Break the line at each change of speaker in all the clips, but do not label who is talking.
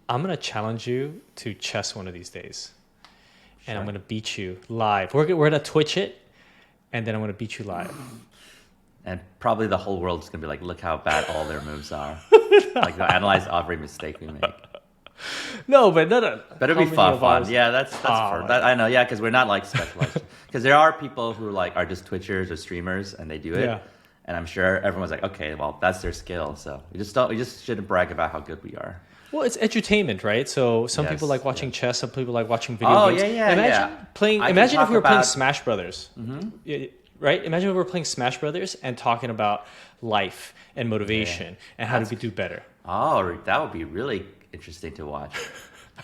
I'm gonna challenge you to chess one of these days, and
Sure.
I'm gonna beat you live. We're gonna Twitch it, and then I'm gonna beat you live.
And probably the whole world's gonna be like, look how bad all their moves are. Like they'll analyze every mistake we make.
No, but no.
Better
How
be
many
fun,
of
fun.
ours?
Yeah, that's
Oh
for
my
that.
god.
I know, yeah, because we're not like specialized. Because there are people who like are just Twitchers or streamers and they do it.
Yeah.
And I'm sure everyone's like, okay, well, that's their skill. So we just shouldn't brag about how good we are.
Well, it's edutainment, right? So some people
Yes,
like watching
yes.
chess, some people like watching video
Oh
games.
yeah,
Imagine
yeah.
playing.
I can
Imagine if
talk
we were playing
about.
Smash Brothers, right? Imagine if we were playing Smash Brothers and talking about life and
Yeah.
motivation and how
That's
do we do better.
Oh, that would be really interesting to watch.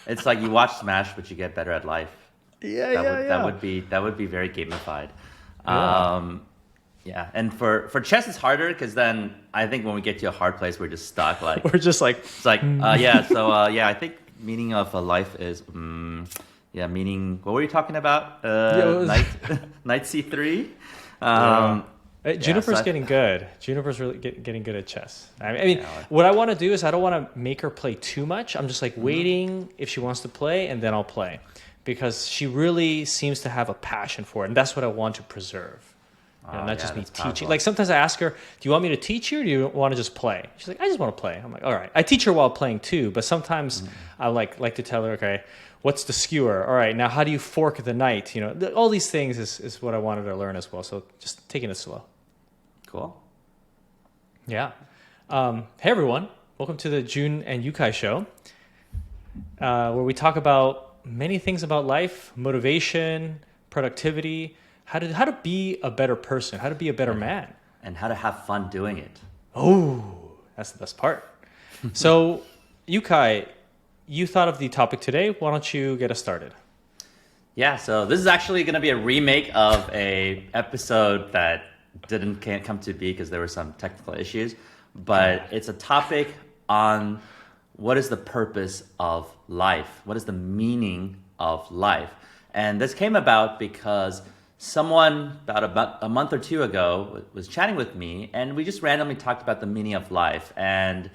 It's like you watch Smash, but you get better at life.
Yeah,
That would be very gamified.
Yeah.
Yeah, and for chess it's harder because then I think when we get to a hard place we're just stuck. Like
We're just like,
it's like yeah, so yeah, I think meaning of a life is yeah, meaning. What were you talking about?
it was-
Knight knight c3.
Hey,
Yeah,
Juniper's
so I-
getting good. Juniper's really getting good at chess. I mean,
Yeah, like-
what I want to do is I don't want to make her play too much. I'm just like waiting if she wants to play, and then I'll play, because she really seems to have a passion for it, and that's what I want to preserve. You know,
Oh,
not
yeah,
just me
that's
teaching.
powerful.
Like sometimes I ask her, "Do you want me to teach you, or do you want to just play?" She's like, "I just want to play." I'm like, "All right." I teach her while playing too, but sometimes I like to tell her, "Okay, what's the skewer? All right, now how do you fork the knight?" You know, all these things is what I wanted to learn as well. So just taking it slow.
Cool.
Yeah. Hey everyone, welcome to the June and Yukai show, where we talk about many things about life, motivation, productivity, how to be a better person, how to be a better man.
And how to have fun doing it.
Oh, that's the best part. So, Yukai, you thought of the topic today. Why don't you get us started?
Yeah, so this is actually going to be a remake of a episode that can't come to be because there were some technical issues, but it's a topic on what is the purpose of life? What is the meaning of life? And this came about because someone about a month or two ago was chatting with me, and we just randomly talked about the meaning of life. And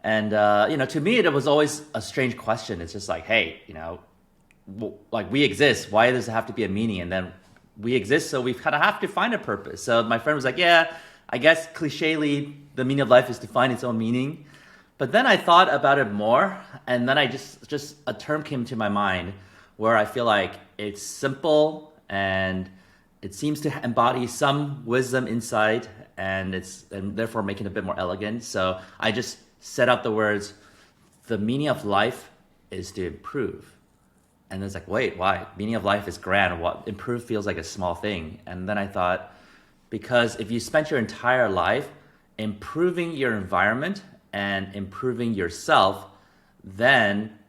you know, to me, it was always a strange question. It's just like, hey, you know, like we exist. Why does it have to be a meaning? And then we exist, so we kind of have to find a purpose. So my friend was like, yeah, I guess clichély, the meaning of life is to find its own meaning. But then I thought about it more, and then I just a term came to my mind where I feel like it's simple and it seems to embody some wisdom inside, and therefore making it a bit more elegant. So I just set out the words, the meaning of life is to improve. And it's like, wait, why? Meaning of life is grand. What improve feels like a small thing. And then I thought, because if you spent your entire life improving your environment and improving yourself, then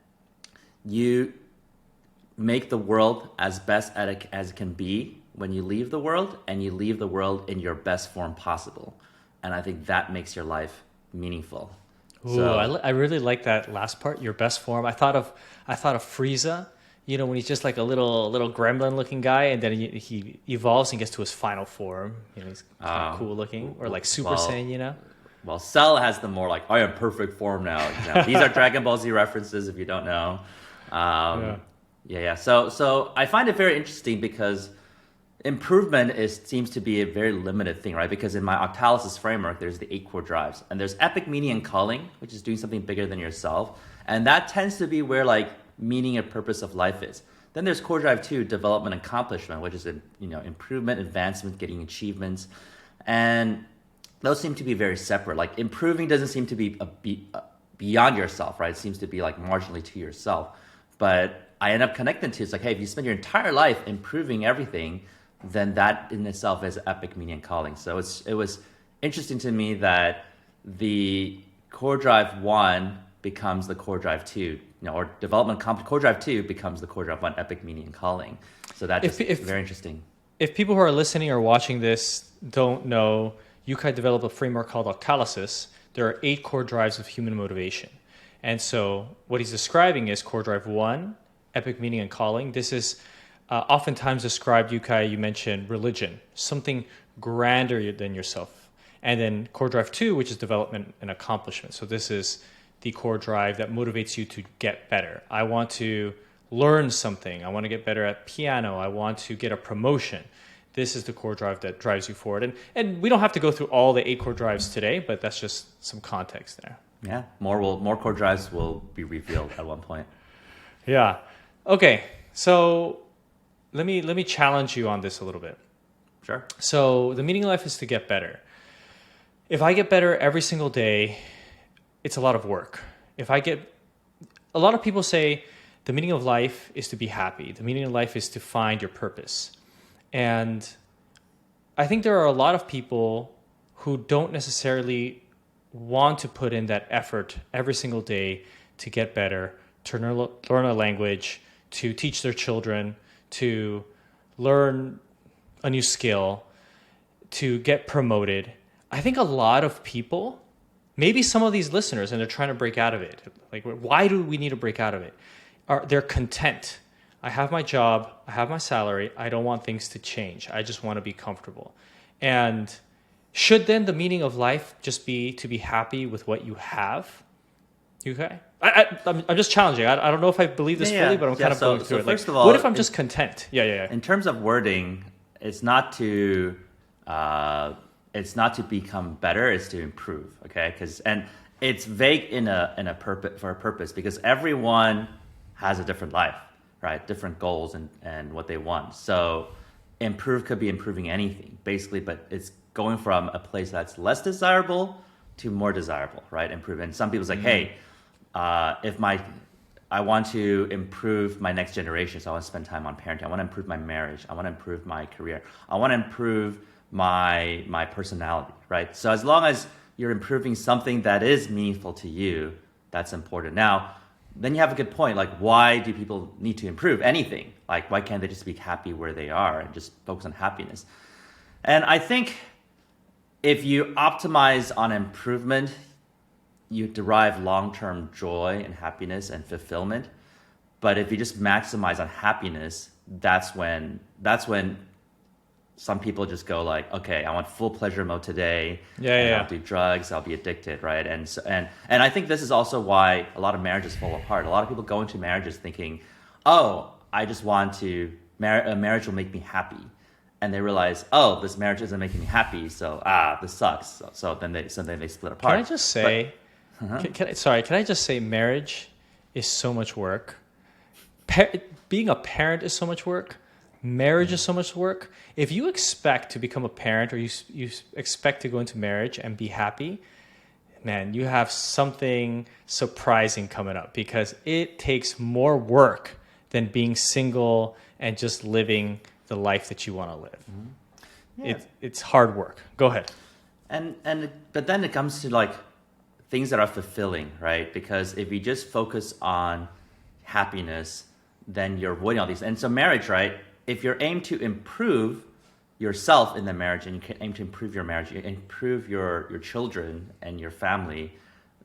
you make the world as best as it can be when you leave the world, and you leave the world in your best form possible. And I think that makes your life meaningful.
Ooh, I really like that last part, your best form. I thought of Frieza, you know, when he's just like a little gremlin looking guy, and then he evolves and gets to his final form. You know, he's kind of cool looking, or like Super Saiyan, you know.
Well, Cell has the more like, I am perfect form now. These are Dragon Ball Z references if you don't know. Yeah. So I find it very interesting because improvement seems to be a very limited thing, right? Because in my Octalysis framework, there's the 8 core drives, and there's epic, meaning, and calling, which is doing something bigger than yourself, and that tends to be where like meaning and purpose of life is. Then there's core drive 2, development and accomplishment, which is improvement, advancement, getting achievements, and those seem to be very separate. Like improving doesn't seem to be beyond yourself, right? It seems to be like marginally to yourself, but I end up connecting to it's like, hey, if you spend your entire life improving everything, then that in itself is epic, meaning, and calling. So it was interesting to me that the core drive 1 becomes the core drive 2, or development core drive 2 becomes the core drive 1, epic, meaning, and calling. So that's very interesting.
If people who are listening or watching this don't know, Yukai developed a framework called Octalysis. There are 8 core drives of human motivation. And so what he's describing is core drive 1, epic, meaning, and calling. This is oftentimes described, Yukai, you mentioned religion, something grander than yourself. And then core drive 2, which is development and accomplishment. So this is the core drive that motivates you to get better. I want to learn something. I want to get better at piano. I want to get a promotion. This is the core drive that drives you forward. And we don't have to go through all the 8 core drives today, but that's just some context there.
Yeah, more core drives will be revealed at one point.
Yeah. Okay. So let me challenge you on this a little bit.
Sure.
So the meaning of life is to get better. If I get better every single day, it's a lot of work. A lot of people say the meaning of life is to be happy. The meaning of life is to find your purpose. And I think there are a lot of people who don't necessarily want to put in that effort every single day to get better, to learn a language, to teach their children, to learn a new skill, to get promoted. I think a lot of people, maybe some of these listeners, and they're trying to break out of it. Like, why do we need to break out of it? They're content. I have my job. I have my salary. I don't want things to change. I just want to be comfortable. And should then the meaning of life just be to be happy with what you have? Okay. I'm just challenging. I don't know if I believe this fully, but I'm kind of going through it.
First
like,
of all,
what if I'm just content? Yeah.
In terms of wording, it's not to become better. It's to improve. Okay, and it's vague in a purpose for a purpose because everyone has a different life, right? Different goals and what they want. So improve could be improving anything basically, but it's going from a place that's less desirable to more desirable, right? Improve. And some people say, hey, I want to improve my next generation, so I want to spend time on parenting. I want to improve my marriage. I want to improve my career. I want to improve my personality, right? So as long as you're improving something that is meaningful to you, that's important. Now, then you have a good point. Like, why do people need to improve anything? Like, why can't they just be happy where they are and just focus on happiness? And I think if you optimize on improvement, you derive long-term joy and happiness and fulfillment. But if you just maximize on happiness, that's when some people just go like, okay, I want full pleasure mode today. I'll do drugs. I'll be addicted, right? And I think this is also why a lot of marriages fall apart. A lot of people go into marriages thinking, oh, I just want to a marriage will make me happy, and they realize, oh, this marriage isn't making me happy, so this sucks. So then they split apart.
Can I just say, can I just say, marriage is so much work. Being a parent is so much work. Marriage is so much work. If you expect to become a parent or you expect to go into marriage and be happy, man, you have something surprising coming up because it takes more work than being single and just living the life that you want to live. Mm-hmm. Yeah. It's hard work. Go ahead.
But then it comes to like things that are fulfilling, right? Because if you just focus on happiness, then you're avoiding all these. And so marriage, right? If you're aimed to improve yourself in the marriage and you can aim to improve your marriage, you improve your children and your family,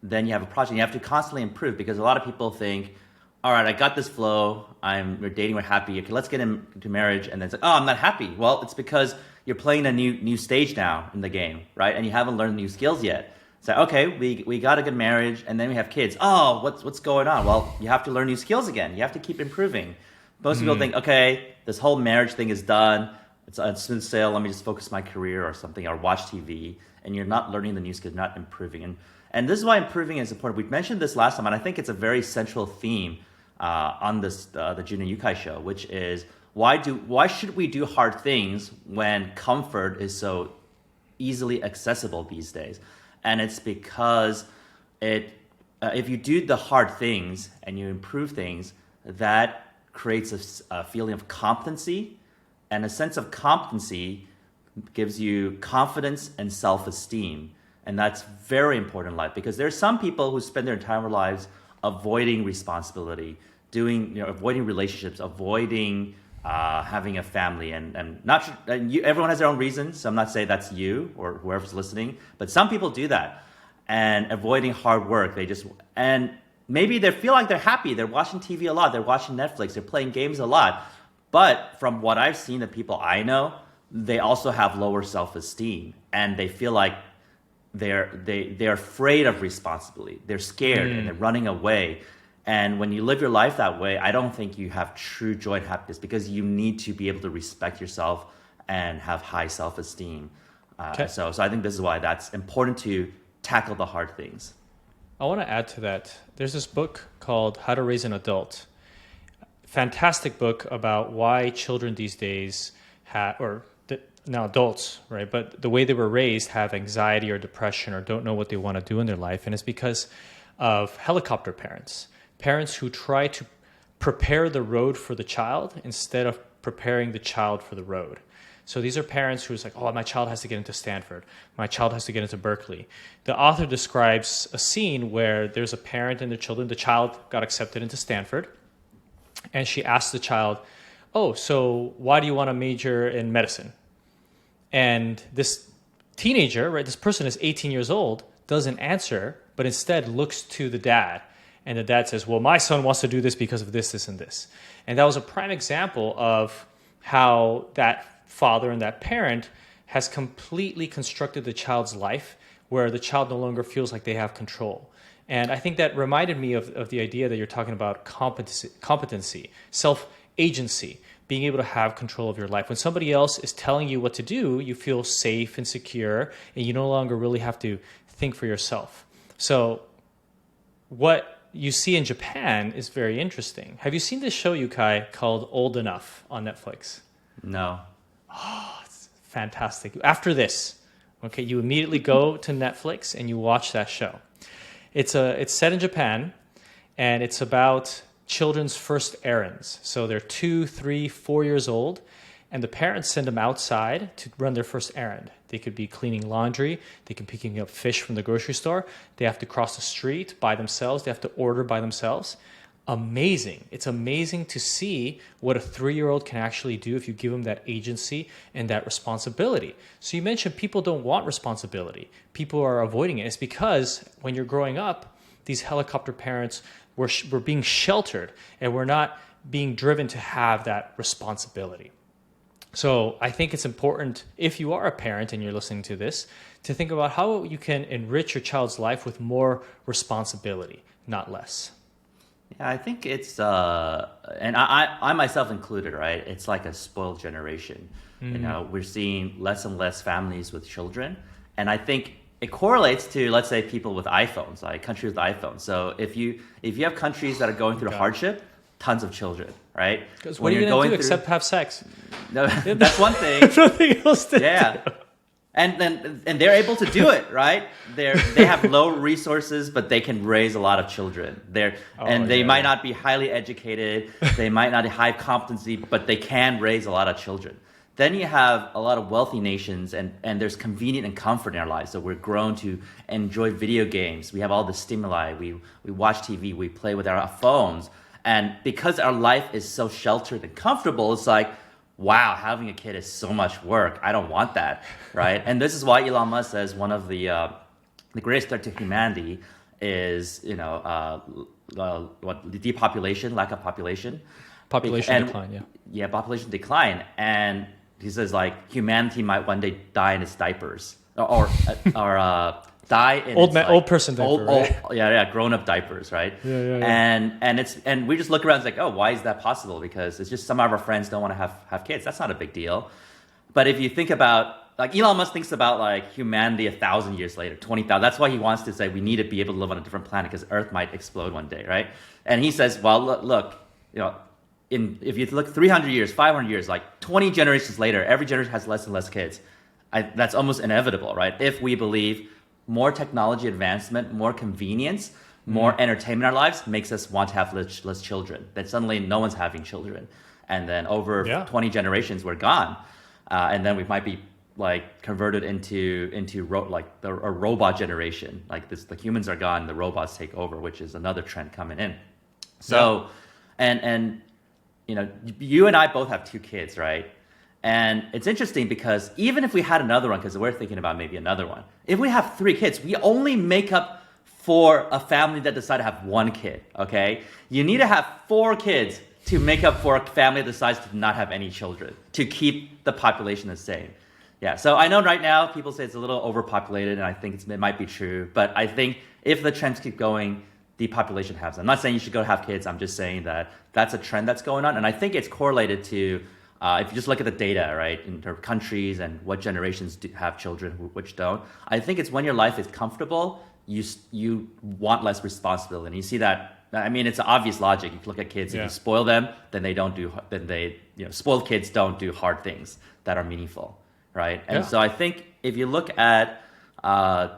then you have a project. You have to constantly improve because a lot of people think, all right, I got this flow. We're dating, we're happy. Okay, let's get into marriage. And then it's like, oh, I'm not happy. Well, it's because you're playing a new stage now in the game, right? And you haven't learned new skills yet. So, okay, we got a good marriage and then we have kids. Oh, what's going on? Well, you have to learn new skills again. You have to keep improving. Most people think, okay, this whole marriage thing is done. It's on smooth sail. Let me just focus my career or something or watch TV. And you're not learning the new skills, not improving. And this is why improving is important. We mentioned this last time, and I think it's a very central theme on this the Jun and Yukai show, which is why should we do hard things when comfort is so easily accessible these days? And it's because if you do the hard things and you improve things, that creates a feeling of competency, and a sense of competency gives you confidence and self-esteem. And that's very important in life because there's some people who spend their entire lives avoiding responsibility, avoiding relationships, avoiding having a family, and everyone has their own reasons. So I'm not saying that's you or whoever's listening, but some people do that and avoiding hard work. And maybe they feel like they're happy. They're watching TV a lot. They're watching Netflix. They're playing games a lot. But from what I've seen, the people I know, they also have lower self-esteem, and they feel like they're afraid of responsibility. They're scared and they're running away. And when you live your life that way, I don't think you have true joy and happiness, because you need to be able to respect yourself and have high self-esteem.
Okay.
So I think this is why that's important to tackle the hard things.
I want to add to that. There's this book called How to Raise an Adult. Fantastic book about why children these days now adults, right? But the way they were raised have anxiety or depression or don't know what they want to do in their life. And it's because of helicopter parents. Parents who try to prepare the road for the child instead of preparing the child for the road. So these are parents who's like, oh, my child has to get into Stanford. My child has to get into Berkeley. The author describes a scene where there's a parent and their children. The child got accepted into Stanford. And she asks the child, oh, so why do you want to major in medicine? And this teenager, right, this person is 18 years old, doesn't answer, but instead looks to the dad. And the dad says, well, my son wants to do this because of this, this, and this. And that was a prime example of how that father and that parent has completely constructed the child's life where the child no longer feels like they have control. And I think that reminded me of the idea that you're talking about competency, self-agency, being able to have control of your life. When somebody else is telling you what to do, you feel safe and secure, and you no longer really have to think for yourself. So what you see in Japan is very interesting. Have you seen this show, Yukai, called Old Enough on Netflix?
No.
Oh, it's fantastic. After this, okay, you immediately go to Netflix and you watch that show. It's set in Japan, and it's about children's first errands. So they're 2, 3, 4 years old, and the parents send them outside to run their first errand. They could be cleaning laundry. They could be picking up fish from the grocery store. They have to cross the street by themselves. They have to order by themselves. Amazing. It's amazing to see what a 3-year-old can actually do if you give them that agency and that responsibility. So you mentioned people don't want responsibility. People are avoiding it. It's because when you're growing up, these helicopter parents were being sheltered and we're not being driven to have that responsibility. So I think it's important, if you are a parent and you're listening to this, to think about how you can enrich your child's life with more responsibility, not less.
Yeah, I think it's, and I myself included, right? It's like a spoiled generation. You know, we're seeing less and less families with children. And I think it correlates to, let's say, people with iPhones, like countries with iPhones. So if you have countries that are going through hardship, tons of children, right?
Because what are you going to do except have sex?
No, that's one thing.
There's nothing else to do.
And they're able to do it, right? They have low resources, but they can raise a lot of children. They might not be highly educated, they might not have high competency, but they can raise a lot of children. Then you have a lot of wealthy nations, and there's convenience and comfort in our lives. So we're grown to enjoy video games. We have all the stimuli. We watch TV. We play with our phones. And because our life is so sheltered and comfortable, it's like, wow, having a kid is so much work. I don't want that, right? And this is why Elon Musk says one of the greatest threat to humanity is, depopulation, lack of population.
Population decline, yeah.
Yeah, population decline. And he says, like, humanity might one day die in its diapers. Or die in
old person diaper, right?
Grown-up diapers, right?
Yeah.
And we just look around and it's like, oh, why is that possible? Because it's just some of our friends don't want to have kids. That's not a big deal. But if you think about, like, Elon Musk thinks about, like, humanity 1,000 years later, 20,000. That's why he wants to say we need to be able to live on a different planet because Earth might explode one day, right? And he says, well, look, if you look 300 years, 500 years, like 20 generations later, every generation has less and less kids. That's almost inevitable, right? If we believe more technology advancement, more convenience, more entertainment in our lives makes us want to have less children. Then suddenly no one's having children. And then over 20 generations, we're gone. And then we might be like converted into a robot generation. Like the humans are gone, the robots take over, which is another trend coming in. So, and you and I both have 2 kids, right? And it's interesting because even if we had another one, because we're thinking about maybe another one, if we have 3 kids, we only make up for a family that decided to have 1 kid, okay? You need to have 4 kids to make up for a family that decides to not have any children, to keep the population the same. Yeah, so I know right now people say it's a little overpopulated, and I think it might be true. But I think if the trends keep going, the population halves. I'm not saying you should go have kids. I'm just saying that that's a trend that's going on, and I think it's correlated to if you just look at the data, right, in terms of countries and what generations do have children, which don't. I think it's when your life is comfortable, you want less responsibility, and you see that. I mean, it's obvious logic. You look at kids. If you spoil them, then they don't do. Then they, spoiled kids don't do hard things that are meaningful, right? And so I think if you look at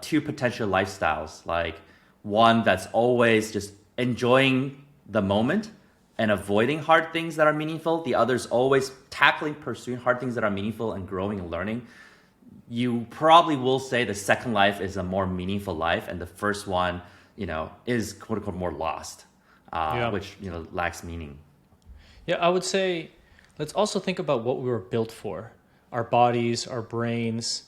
two potential lifestyles, like one that's always just enjoying the moment and avoiding hard things that are meaningful, the other's always tackling, pursuing hard things that are meaningful and growing and learning, you probably will say the second life is a more meaningful life, and the first one, is quote unquote more lost, which lacks meaning.
Yeah, I would say let's also think about what we were built for: our bodies, our brains.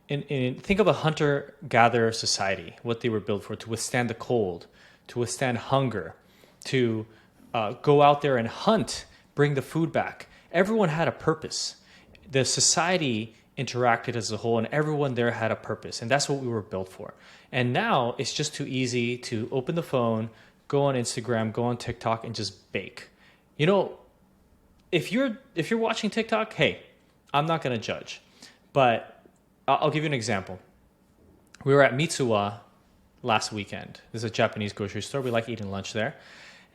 Think of a hunter-gatherer society, what they were built for: to withstand the cold, to withstand hunger, to go out there and hunt, bring the food back. Everyone had a purpose. The society interacted as a whole, and everyone there had a purpose, and that's what we were built for. And now it's just too easy to open the phone, go on Instagram, go on TikTok, and just bake. If you're watching TikTok, hey, I'm not going to judge, but I'll give you an example. We were at Mitsuwa last weekend. This is a Japanese grocery store. We like eating lunch there.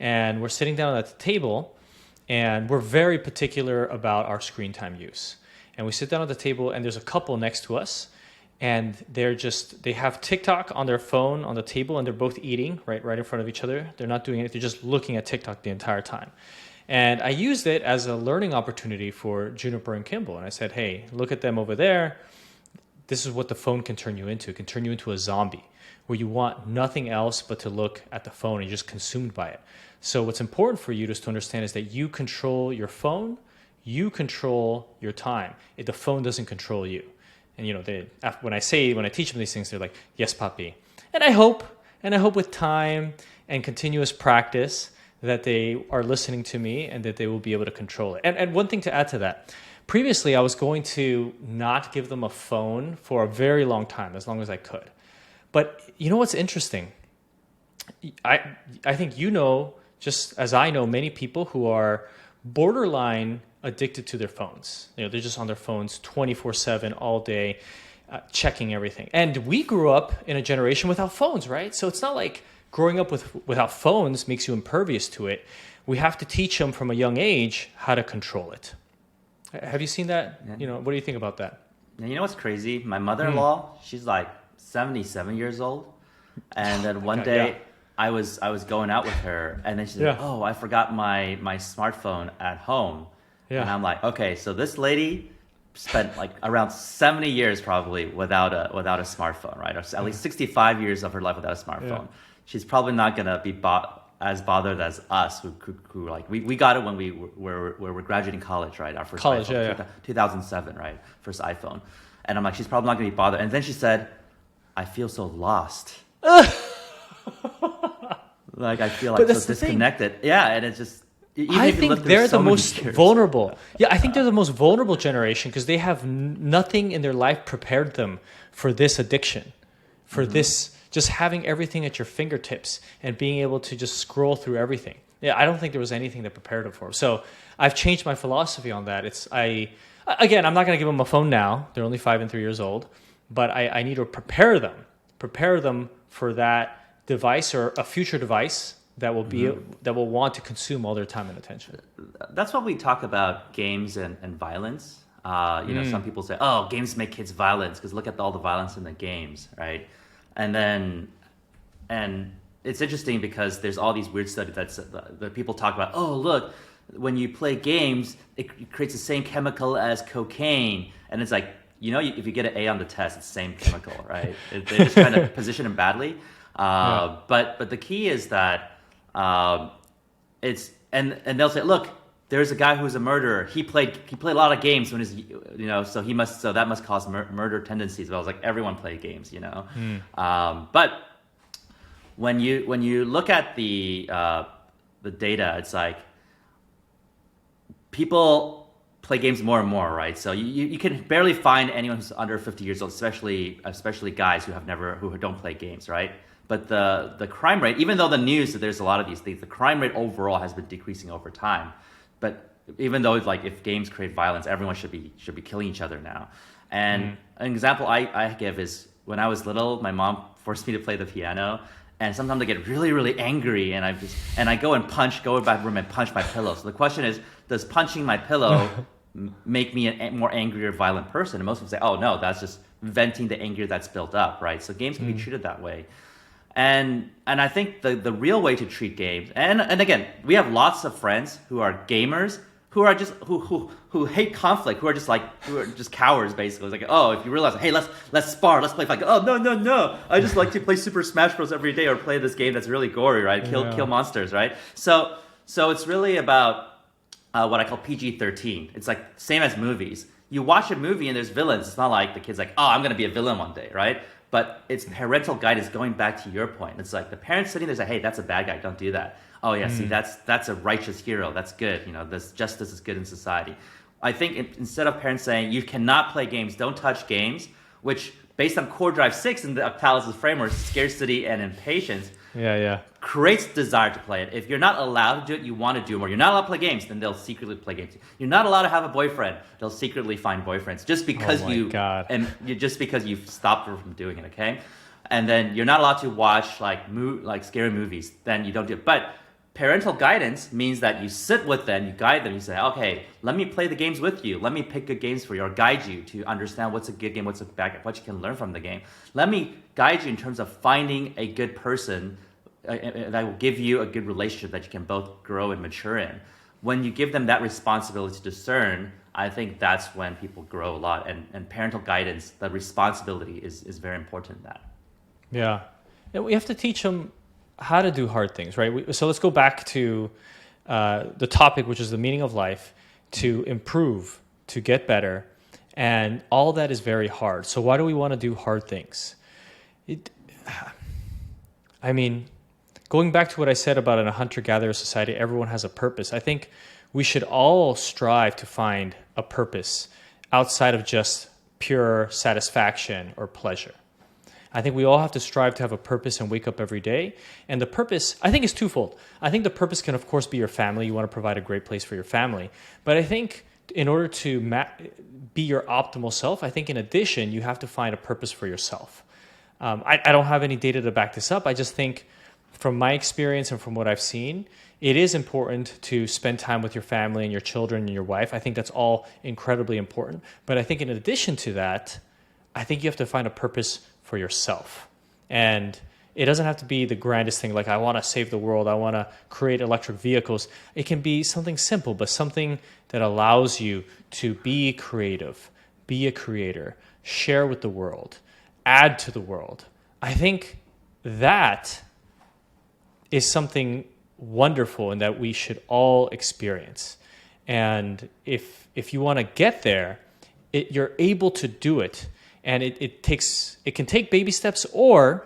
And we're sitting down at the table, and we're very particular about our screen time use. And we sit down at the table, and there's a couple next to us, and they have TikTok on their phone on the table, and they're both eating right in front of each other. They're not doing anything. They're just looking at TikTok the entire time. And I used it as a learning opportunity for Juniper and Kimball. And I said, hey, look at them over there. This is what the phone can turn you into. It can turn you into a zombie where you want nothing else but to look at the phone and you're just consumed by it. So what's important for you just to understand is that you control your phone, you control your time. The phone doesn't control you. And when I teach them these things, they're like, yes, papi. And I hope with time and continuous practice that they are listening to me and that they will be able to control it. And one thing to add to that, previously I was going to not give them a phone for a very long time, as long as I could. But you know what's interesting? I think just as I know, many people who are borderline addicted to their phones. They're just on their phones 24/7 all day, checking everything. And we grew up in a generation without phones, right? So it's not like growing up without phones makes you impervious to it. We have to teach them from a young age how to control it. Have you seen that?
Yeah.
What do you think about that?
And you know what's crazy? My mother-in-law, she's like 77 years old, and then one day I was going out with her, and then she said, "Oh, I forgot my smartphone at home." Yeah. And I'm like, okay, so this lady spent like around 70 years probably without a smartphone, right? Or at least 65 years of her life without a smartphone. Yeah. She's probably not gonna be as bothered as us, who like we got it when we were graduating college, right? Our first
college,
iPhone, 2007, right? First iPhone, and I'm like, she's probably not gonna be bothered. And then she said, "I feel so lost." Like I feel like so disconnected. Yeah, and it's just.
I think they're the most vulnerable. Yeah, I think they're the most vulnerable generation because they have nothing in their life prepared them for this addiction, for this just having everything at your fingertips and being able to just scroll through everything. Yeah, I don't think there was anything that prepared them for it. So I've changed my philosophy on that. Again, I'm not going to give them a phone now. They're only 5 and 3 years old, but I need to prepare them for that device or a future device that will be that will want to consume all their time and attention.
That's what we talk about games and violence. Some people say, "Oh, games make kids violent because look at all the violence in the games," right? And it's interesting because there's all these weird studies that people talk about. Oh, look, when you play games, it creates the same chemical as cocaine, and it's like if you get an A on the test, it's the same chemical, right? They just kind of position them badly. But the key is that. And they'll say, look, there's a guy who's a murderer. He played a lot of games when so that must cause murder tendencies. But I was like, everyone played games, But when you look at the data, it's like people play games more and more, right? So you can barely find anyone who's under 50 years old, especially guys who don't play games, right? But the crime rate, even though the news that there's a lot of these things, the crime rate overall has been decreasing over time. But even though it's like if games create violence, everyone should be killing each other now. And an example I give is when I was little, my mom forced me to play the piano. And sometimes I get really, really angry, and I go in my room and punch my pillow. So the question is, does punching my pillow make me a more angry or violent person? And most people say, oh no, that's just venting the anger that's built up, right? So games can be treated that way. And I think the real way to treat games, and again, we have lots of friends who are gamers who are just who hate conflict, who are just cowards basically. It's like, oh, if you realize, hey, let's spar, let's play fight. Oh no, I just like to play Super Smash Bros. Every day or play this game that's really gory, right? Kill monsters, right? So it's really about what I call PG-13. It's like same as movies. You watch a movie and there's villains. It's not like the kid's like, oh, I'm gonna be a villain one day, right? But it's parental guidance. Going back to your point, it's like the parents sitting there say, hey, that's a bad guy, don't do that. Oh yeah, see, that's a righteous hero. That's good. This justice is good in society. I think instead of parents saying you cannot play games, don't touch games, which based on Core Drive 6 in the Octalysis framework, scarcity and impatience, creates desire to play it. If you're not allowed to do it, you want to do more. You're not allowed to play games, then they'll secretly play games. You're not allowed to have a boyfriend, they'll secretly find boyfriends just because just because you've stopped her from doing it. Okay, and then you're not allowed to watch like scary movies. Then you don't do it, but parental guidance means that you sit with them, you guide them, you say, okay, let me play the games with you. Let me pick good games for you or guide you to understand what's a good game, what's a bad game, what you can learn from the game. Let me guide you in terms of finding a good person that will give you a good relationship that you can both grow and mature in. When you give them that responsibility to discern, I think that's when people grow a lot. And parental guidance, the responsibility is very important in that.
Yeah. And we have to teach them how to do hard things, right? So let's go back to the topic, which is the meaning of life, to improve, to get better. And all that is very hard. So why do we want to do hard things? Going back to what I said about in a hunter-gatherer society, everyone has a purpose. I think we should all strive to find a purpose outside of just pure satisfaction or pleasure. I think we all have to strive to have a purpose and wake up every day. And the purpose, I think, is twofold. I think the purpose can, of course, be your family. You want to provide a great place for your family. But I think in order to be your optimal self, I think in addition, you have to find a purpose for yourself. I don't have any data to back this up. I just think from my experience and from what I've seen, it is important to spend time with your family and your children and your wife. I think that's all incredibly important. But I think in addition to that, I think you have to find a purpose for yourself. And it doesn't have to be the grandest thing, like I want to save the world, I want to create electric vehicles. It can be something simple, but something that allows you to be creative, be a creator, share with the world, add to the world. I think that is something wonderful and that we should all experience. And if you want to get there, you're able to do it. And it can take baby steps, or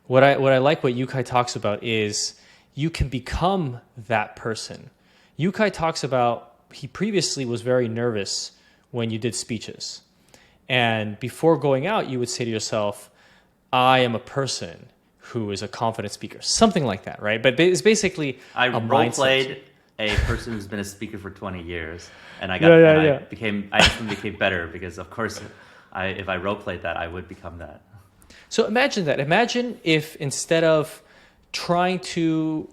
what I like what Yukai talks about is you can become that person. Yukai talks about he previously was very nervous when you did speeches. And before going out, you would say to yourself, I am a person who is a confident speaker. Something like that, right? But it's basically
I role-played a person who's been a speaker for 20 years. And I instantly became better because, of course, if I role-played that, I would become that.
So imagine that. Imagine if instead of trying to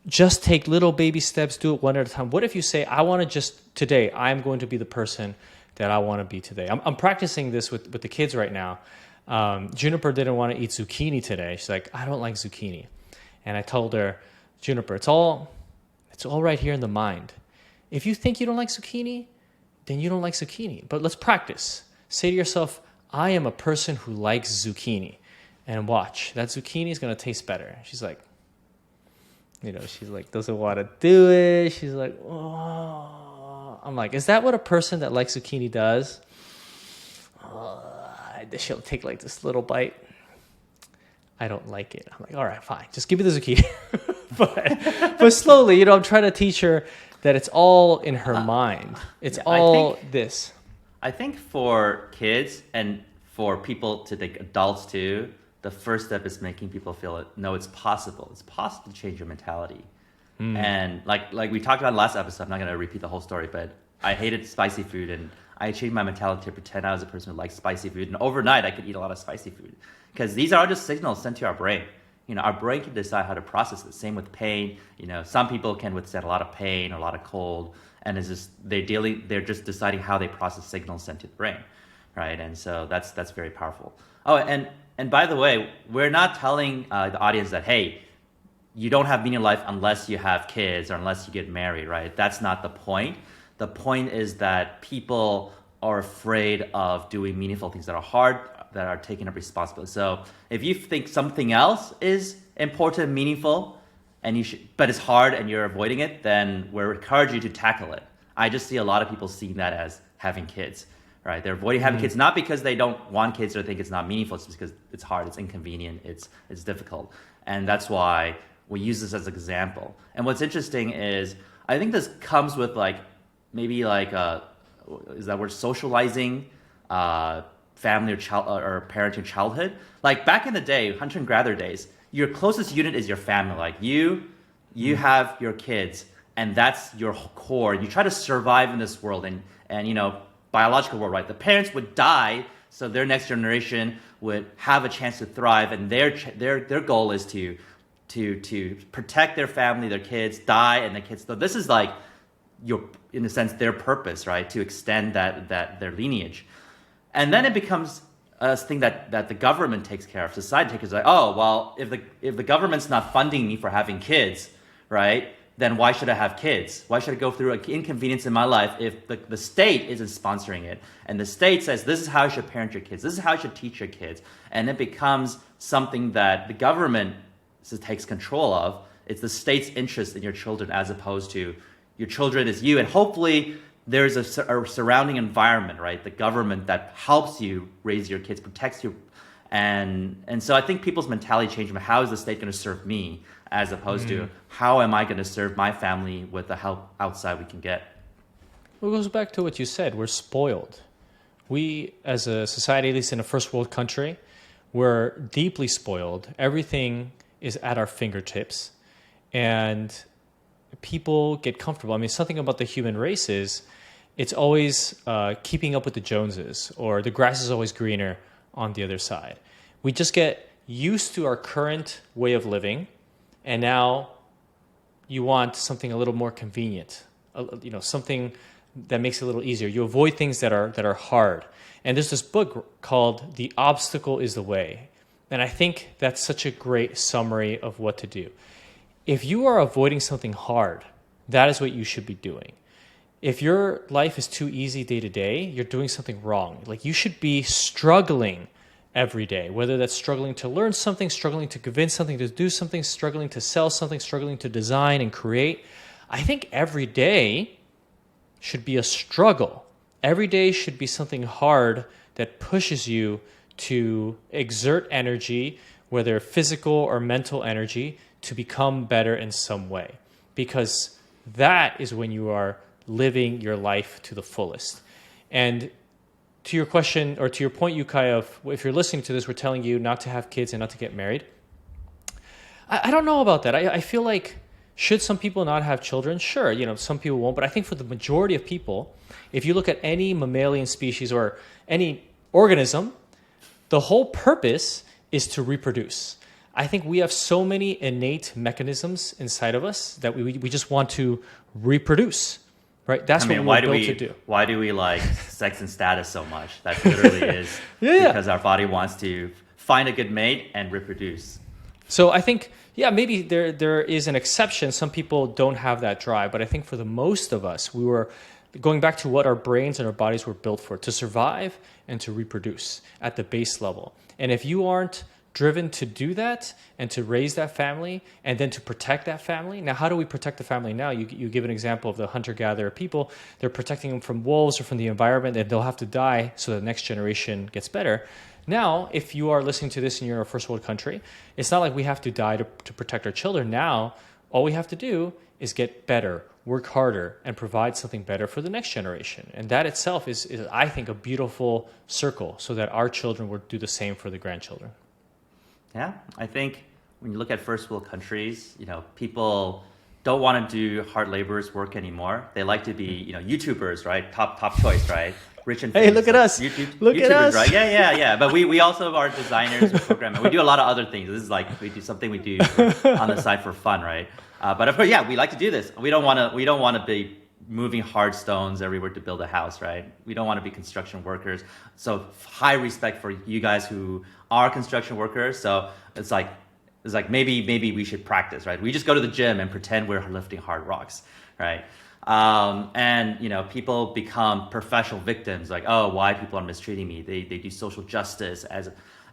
just take little baby steps, do it one at a time, what if you say, I want to today, I'm going to be the person that I want to be today. I'm practicing this with the kids right now. Juniper didn't want to eat zucchini today. She's like, I don't like zucchini. And I told her, Juniper, it's all right here in the mind. If you think you don't like zucchini, then you don't like zucchini. But let's practice. Say to yourself, I am a person who likes zucchini. And watch, that zucchini is going to taste better. She's like, doesn't want to do it. She's like, oh. I'm like, is that what a person that likes zucchini does? She'll take like this little bite. I don't like it. I'm like, all right, fine. Just give me the zucchini. but slowly, I'm trying to teach her that it's all in her mind. It's
Yeah,
all this.
I think for kids and for people to think adults too, the first step is making people feel it. No, it's possible. It's possible to change your mentality. And like we talked about in the last episode, I'm not going to repeat the whole story, but I hated spicy food and I changed my mentality to pretend I was a person who likes spicy food. And overnight, I could eat a lot of spicy food because these are just signals sent to our brain. Our brain can decide how to process it. Same with pain. Some people can withstand a lot of pain or a lot of cold, and it's just they're just deciding how they process signals sent to the brain, right? And so that's very powerful. Oh, and by the way, we're not telling the audience that, hey, you don't have meaning in life unless you have kids or unless you get married, right? That's not the point. The point is that people are afraid of doing meaningful things that are hard, that are taking up responsibility. So if you think something else is important and meaningful, but it's hard and you're avoiding it, then we're encouraging you to tackle it. I just see a lot of people seeing that as having kids, right? They're avoiding having kids, not because they don't want kids or think it's not meaningful, it's because it's hard, it's inconvenient, it's difficult. And that's why we use this as an example. And what's interesting is, I think this comes with maybe is that word socializing, family or child or parenting childhood. Like back in the day, hunter and gatherer days, your closest unit is your family. Like you have your kids, and that's your core. You try to survive in this world and biological world, right? The parents would die so their next generation would have a chance to thrive, and their goal is to protect their family, their kids, die, and the kids. So this is like in a sense, their purpose, right? To extend that their lineage. And then it becomes a thing that the government takes care of, society takes care of. Like, oh, well, if the government's not funding me for having kids, right, then why should I have kids? Why should I go through an inconvenience in my life if the state isn't sponsoring it? And the state says, this is how you should parent your kids. This is how you should teach your kids. And it becomes something that the government takes control of. It's the state's interest in your children as opposed to your children is you. And hopefully there's a surrounding environment, right? The government that helps you raise your kids, protects you. And so I think people's mentality change from how is the state going to serve me as opposed to how am I going to serve my family with the help outside we can get.
Well, it goes back to what you said. We're spoiled. We, as a society, at least in a first world country, we're deeply spoiled. Everything is at our fingertips. And people get comfortable. I mean, something about the human race is it's always keeping up with the Joneses, or the grass is always greener on the other side. We just get used to our current way of living, and now you want something a little more convenient, something that makes it a little easier. You avoid things that are hard. And there's this book called The Obstacle is the Way. And I think that's such a great summary of what to do. If you are avoiding something hard, that is what you should be doing. If your life is too easy day to day, you're doing something wrong. Like you should be struggling every day, whether that's struggling to learn something, struggling to convince something to do something, struggling to sell something, struggling to design and create. I think every day should be a struggle. Every day should be something hard that pushes you to exert energy, whether physical or mental energy, to become better in some way. Because that is when you are living your life to the fullest. And to your question, or to your point, Yukai, of if you're listening to this, we're telling you not to have kids and not to get married. I don't know about that. I feel like, should some people not have children? Sure, some people won't. But I think for the majority of people, if you look at any mammalian species or any organism, the whole purpose is to reproduce. I think we have so many innate mechanisms inside of us that we just want to reproduce, right? That's what we're built to do.
Why do we like sex and status so much? That literally is because our body wants to find a good mate and reproduce.
So I think, maybe there is an exception. Some people don't have that drive, but I think for the most of us, we were going back to what our brains and our bodies were built for, to survive and to reproduce at the base level. And if you aren't driven to do that and to raise that family and then to protect that family. Now, how do we protect the family now? You give an example of the hunter-gatherer people. They're protecting them from wolves or from the environment, and they'll have to die so the next generation gets better. Now, if you are listening to this and you're a first world country, it's not like we have to die to protect our children. Now, all we have to do is get better work harder, and provide something better for the next generation. And that itself is I think, a beautiful circle so that our children will do the same for the grandchildren.
Yeah, I think when you look at first world countries, people don't want to do hard laborers work anymore. They like to be, YouTubers, right? Top choice, right? Rich and famous.
Hey, look at us. Look
YouTubers,
at us.
Right? Yeah. But we also are designers, we program. We do a lot of other things. This is like we do something we do on the side for fun, right? But of course, yeah, we like to do this. We don't want to be moving hard stones everywhere to build a house, right? We don't want to be construction workers. So high respect for you guys who are construction workers. So it's like maybe we should practice, right? We just go to the gym and pretend we're lifting hard rocks, right? And people become professional victims, like, oh, why people are mistreating me? They do social justice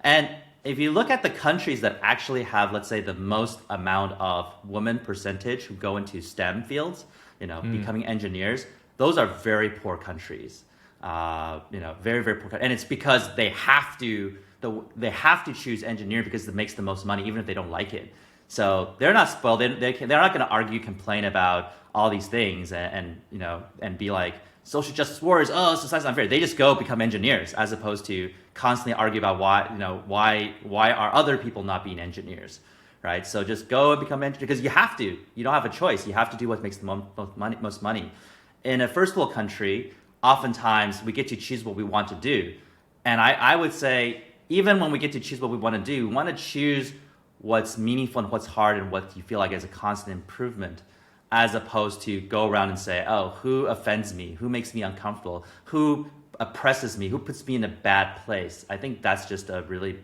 and if you look at the countries that actually have, let's say, the most amount of women percentage who go into STEM fields, becoming engineers, those are very poor countries. Very, very poor. And it's because they have to choose engineering because it makes the most money, even if they don't like it. So they're not spoiled. They're not going to argue, complain about all these things, and be like, social justice warriors. Oh, society's unfair. They just go become engineers, as opposed to constantly argue about why are other people not being engineers, right? So just go and become engineers because you have to. You don't have a choice. You have to do what makes the most money. In a first world country, oftentimes we get to choose what we want to do, and I would say even when we get to choose what we want to do, we want to choose what's meaningful and what's hard and what you feel like is a constant improvement, as opposed to go around and say, oh, who offends me? Who makes me uncomfortable? Who oppresses me? Who puts me in a bad place? I think that's just a really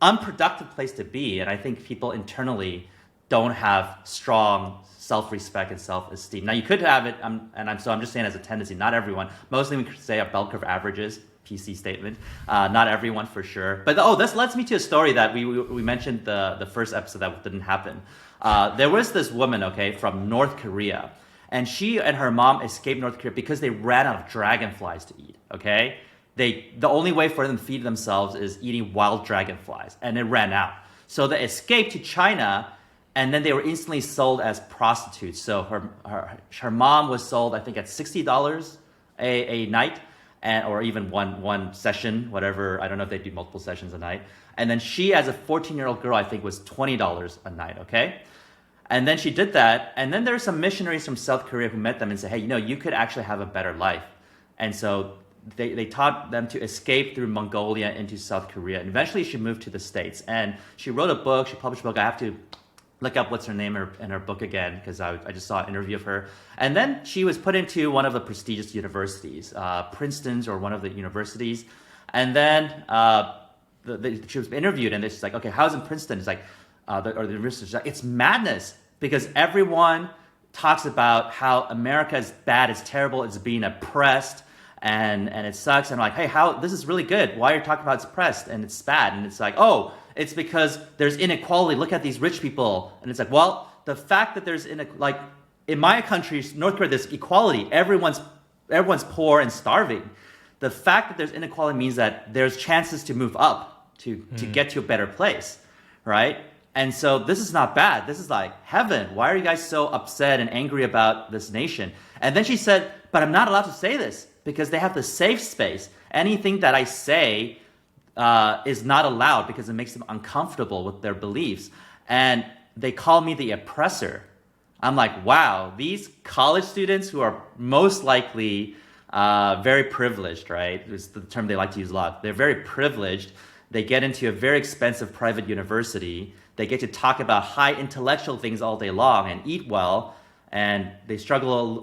unproductive place to be. And I think people internally don't have strong self-respect and self-esteem. Now, you could have it, I'm just saying as a tendency, not everyone. Mostly we could say a bell curve averages, PC statement. Not everyone for sure. But this leads me to a story that we mentioned the first episode that didn't happen. There was this woman, from North Korea, and she and her mom escaped North Korea because they ran out of dragonflies to eat, The only way for them to feed themselves is eating wild dragonflies, and it ran out. So they escaped to China, and then they were instantly sold as prostitutes. So her mom was sold, I think, at $60 a night, or even one session, whatever. I don't know if they do multiple sessions a night. And then she, as a 14-year-old girl, I think, was $20 a night, And then she did that. And then there were some missionaries from South Korea who met them and said, hey, you could actually have a better life. And so they taught them to escape through Mongolia into South Korea. And eventually she moved to the States. And she wrote a book. She published a book. I have to look up what's her name in her book again, because I just saw an interview of her. And then she was put into one of the prestigious universities, Princeton's or one of the universities. And then she was interviewed, and she's like, okay, how's in Princeton? It's like, the university, like, it's madness, because everyone talks about how America is bad, it's terrible, it's being oppressed, and it sucks. And I'm like, hey, this is really good. Why are you talking about it's oppressed and it's bad? And it's like, oh, it's because there's inequality. Look at these rich people. And it's like, well, the fact that there's in my country, North Korea, there's equality. Everyone's poor and starving. The fact that there's inequality means that there's chances to move up, to get to a better place, right? And so this is not bad. This is like heaven. Why are you guys so upset and angry about this nation? And then she said, but I'm not allowed to say this because they have the safe space. Anything that I say is not allowed because it makes them uncomfortable with their beliefs. And they call me the oppressor. I'm like, wow, these college students who are most likely very privileged, right? It's the term they like to use a lot. They're very privileged. They get into a very expensive private university. They get to talk about high intellectual things all day long and eat well. And they struggle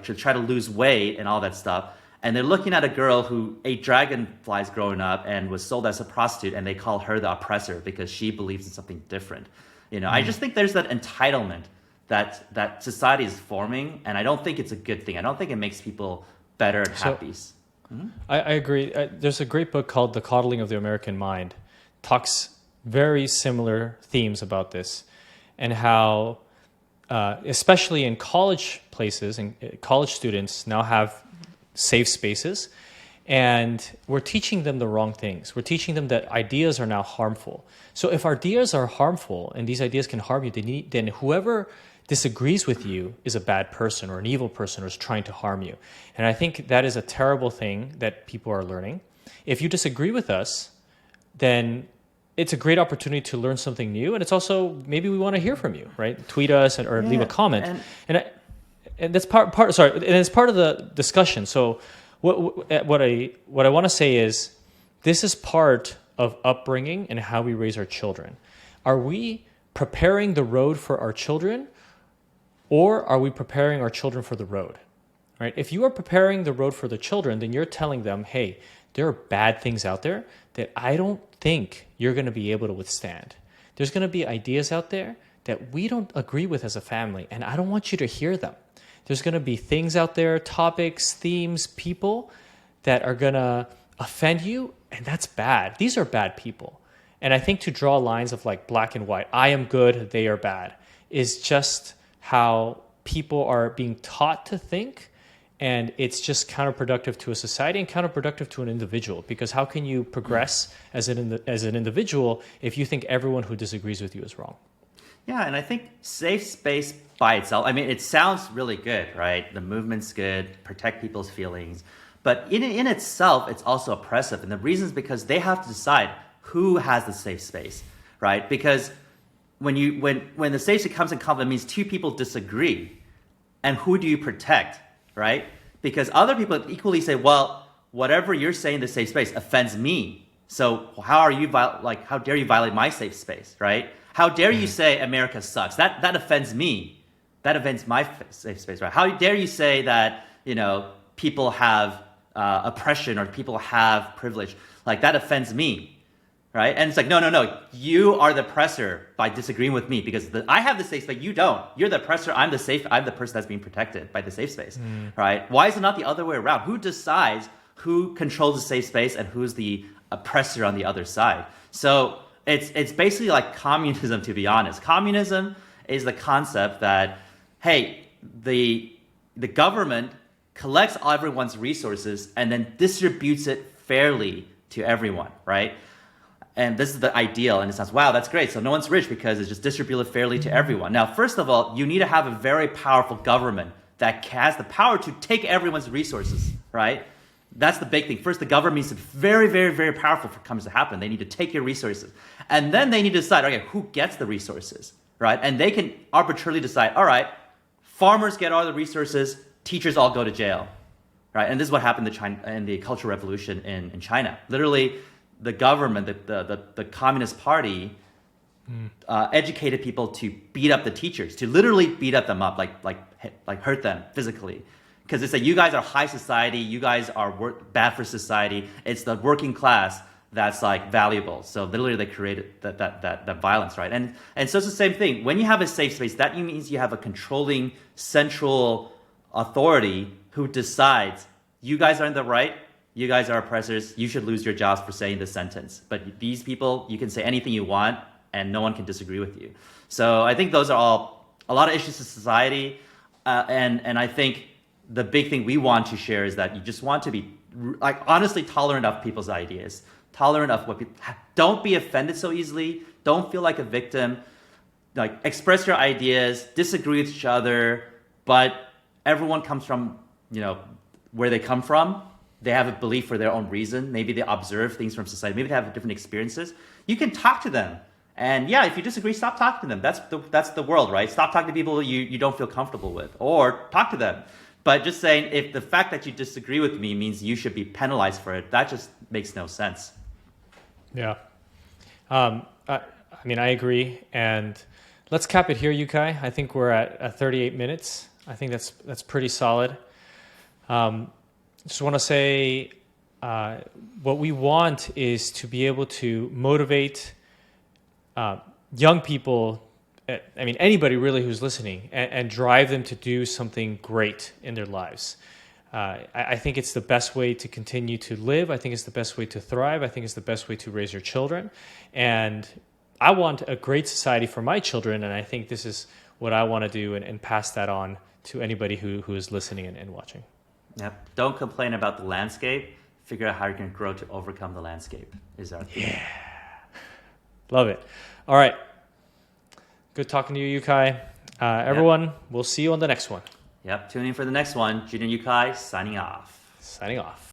to try to lose weight and all that stuff. And they're looking at a girl who ate dragonflies growing up and was sold as a prostitute, and they call her the oppressor because she believes in something different. I just think there's that entitlement that society is forming, and I don't think it's a good thing. I don't think it makes people better and happy.
I agree. There's a great book called The Coddling of the American Mind. Talks very similar themes about this, and how, especially in college places, and college students now have safe spaces, and we're teaching them the wrong things. We're teaching them that ideas are now harmful. So if ideas are harmful and these ideas can harm you, then whoever disagrees with you is a bad person or an evil person or is trying to harm you. And I think that is a terrible thing that people are learning. If you disagree with us, then it's a great opportunity to learn something new. And it's also, maybe we want to hear from you, right? Tweet us or leave a comment. And that's and it's part of the discussion. So what I want to say is, this is part of upbringing and how we raise our children. Are we preparing the road for our children, or are we preparing our children for the road? Right? If you are preparing the road for the children, then you're telling them, hey, there are bad things out there that I don't think you're going to be able to withstand. There's going to be ideas out there that we don't agree with as a family, and I don't want you to hear them. There's going to be things out there, topics, themes, people that are going to offend you, and that's bad. These are bad people. And I think to draw lines of like black and white, I am good, they are bad, is just how people are being taught to think. And it's just counterproductive to a society and counterproductive to an individual, because how can you progress as an individual if you think everyone who disagrees with you is wrong?
Yeah, and I think safe space by itself, I mean, it sounds really good, right? The movement's good, protect people's feelings. But in itself, it's also oppressive. And the reason is because they have to decide who has the safe space, right? Because when the safe space comes in conflict, it means two people disagree. And who do you protect, right? Because other people equally say, well, whatever you're saying in the safe space offends me. So how dare you violate my safe space, right? How dare you say America sucks? That offends me. That offends my safe space, right? How dare you say that, people have oppression or people have privilege? Like, that offends me, right? And it's like, no. You are the oppressor by disagreeing with me, because I have the safe space, you don't. You're the oppressor, I'm the person that's being protected by the safe space, right? Why is it not the other way around? Who decides who controls the safe space and who's the oppressor on the other side? So it's basically like communism, to be honest. Communism is the concept that, hey, the government collects everyone's resources and then distributes it fairly to everyone, right? And this is the ideal, and it sounds, wow, that's great. So no one's rich because it's just distributed fairly to everyone. Now, first of all, you need to have a very powerful government that has the power to take everyone's resources, right? That's the big thing. First, the government needs to be very, very, very powerful for it comes to happen. They need to take your resources. And then they need to decide, okay, who gets the resources, right? And they can arbitrarily decide, all right, farmers get all the resources, teachers all go to jail, right? And this is what happened in the Cultural Revolution in China. Literally, the government, the Communist Party, educated people to beat up the teachers, to literally beat up them up, like hurt them physically. Because they say, you guys are high society, you guys are bad for society. It's the working class that's like valuable. So literally they created that violence, right? And so it's the same thing. When you have a safe space, that means you have a controlling central authority who decides, you guys are in the right, you guys are oppressors, you should lose your jobs for saying this sentence. But these people, you can say anything you want and no one can disagree with you. So I think those are all a lot of issues in society. And I think the big thing we want to share is that you just want to be honestly tolerant of people's ideas, tolerant of what people, don't be offended so easily. Don't feel like a victim. Like, express your ideas, disagree with each other, but everyone comes from, where they come from. They have a belief for their own reason. Maybe they observe things from society. Maybe they have different experiences. You can talk to them. And yeah, if you disagree, stop talking to them. That's the world, right? Stop talking to people you don't feel comfortable with, or talk to them. But just saying, if the fact that you disagree with me means you should be penalized for it, that just makes no sense.
Yeah. I agree. And let's cap it here, Yukai. I think we're at 38 minutes. I think that's pretty solid. Just want to say, what we want is to be able to motivate young people, anybody really who's listening, and drive them to do something great in their lives. I think it's the best way to continue to live. I think it's the best way to thrive. I think it's the best way to raise your children. And I want a great society for my children, and I think this is what I want to do and pass that on to anybody who is listening and watching.
Yep. Don't complain about the landscape. Figure out how you can grow to overcome the landscape is our theme.
Yeah. Love it. All right. Good talking to you, Yukai. Everyone, we'll see you on the next one.
Yep, tune in for the next one. Junior Yukai signing off.
Signing off.